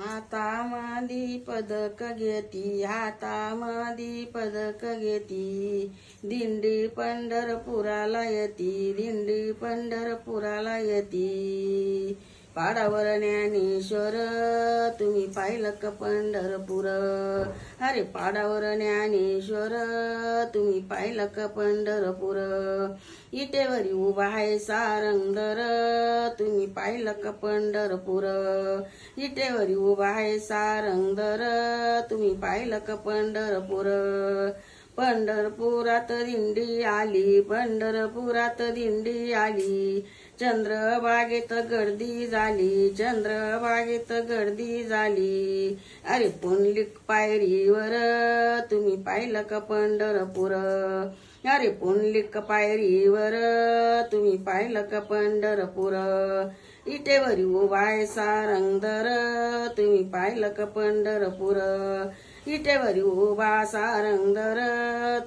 हातामधी पदक घेती, हातामधी पदक घेती, दिंडी पंढरपुराला येती, दिंडी पंढरपुराला येती. पाडावर ज्ञानेश्वर तुम्ही पाहिलं का पंढरपूर, अरे पाडावर ज्ञानेश्वर तुम्ही पाहिलं का पंढरपूर. इटेवरी उभा आहे सारंगधर तुम्ही पाहिलं का पंढरपूर, इटेवरी उभा आहे सारंगधर तुम्ही पाहिलं का पंढरपूर. पंढरपुरात दिंडी आली, पंढरपुरात दिंडी आली, चंद्रभागेत गर्दी झाली, चंद्रभागेत गर्दी झाली. अरे पुंडलिक पायरीवर तुम्ही पाहिलं का पंढरपूर, अरे पुंडलिक पायरीवर तुम्ही पाहिलं का पंढरपूर. इटेवरी उभा आहे सारंगधर तुम्ही पाहिलं का पंढरपूर, इटेवरी उभा सारंगधर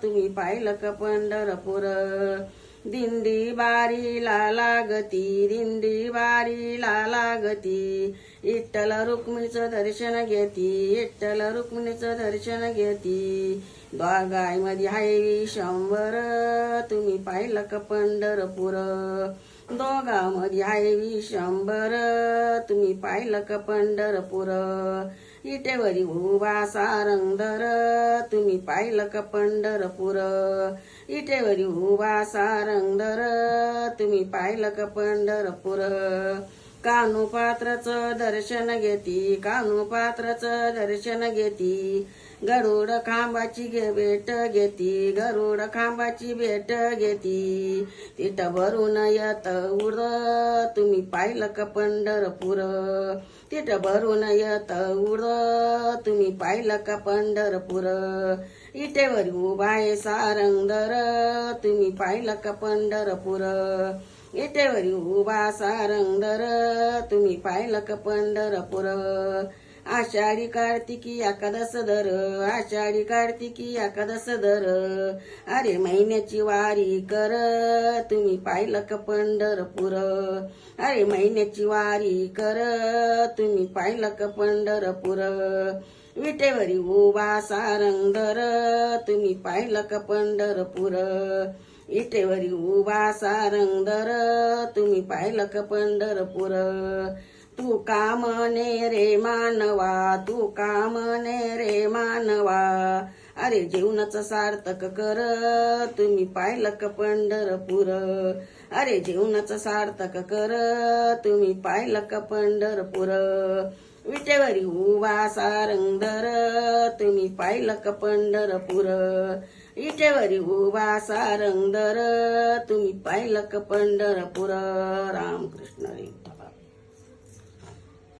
तुम्ही पाहिलं का पंढरपूर. दिंडी बारीला लागती, दिंडी बारीला लागती, विठ्ठल रुक्मिणीचं दर्शन घेती, विठ्ठल रुक्मिणीचं दर्शन घेती. दोघांमध्ये आहे विशंभर तुम्ही पाहिलं का पंढरपूर, दोघांमध्ये आहे विशंभर तुम्ही पाहिलं का पंढरपूर. इटेवरी उभा सारंगधर तुम्ही पाहिलं का पंढरपूर, इटेवरी उभा सारंगधर तुम्ही पाहिलं का पंढरपूर. कानुपात्राचं दर्शन घेती, कानुपात्राचं दर्शन घेती, गरुड खांबाची भेट घेती, गरुड खांबाची भेट घेती. तिथं भरून येत उर तुम्ही पाहिलं का पंढरपूर, तिथं भरून येत उर तुम्ही पाहिलं का पंढरपूर. इटेवरी उभा आहे सारंगधर तुम्ही पाहिलं का पंढरपूर, इटेवरी उभा सारंगधर तुम्ही पाहिलं का पंढरपूर. आषाढी कार्तिकी एकादश धर, आषाढी कार्तिकी एकादश धर, अरे महिन्याची वारी कर तुम्ही पाहिलं का पंढरपूर, अरे महिन्याची वारी कर तुम्ही पाहिलं का पंढरपूर. विटेवरी उभा सारंगधर तुम्ही पाहिलं का पंढरपूर, इटेवरी उभा सारंगधर तुम्ही पाहिलं का पंढरपूर. तू का म्हणे रे मानवा, तू का म्हणे रे मानवा, अरे जीवनाचं सार्थक कर तुम्ही पाहिलं का पंढरपूर, अरे जीवनाचं सार्थक कर तुम्ही पाहिलं का पंढरपूर. विटेवरी उभा सारंगधर तुम्ही पाहिलं का पंढरपूर, इटेवरी उभा सारंगधर तुम्ही पाहिलं का पंढरपूर. रामकृष्ण हरी.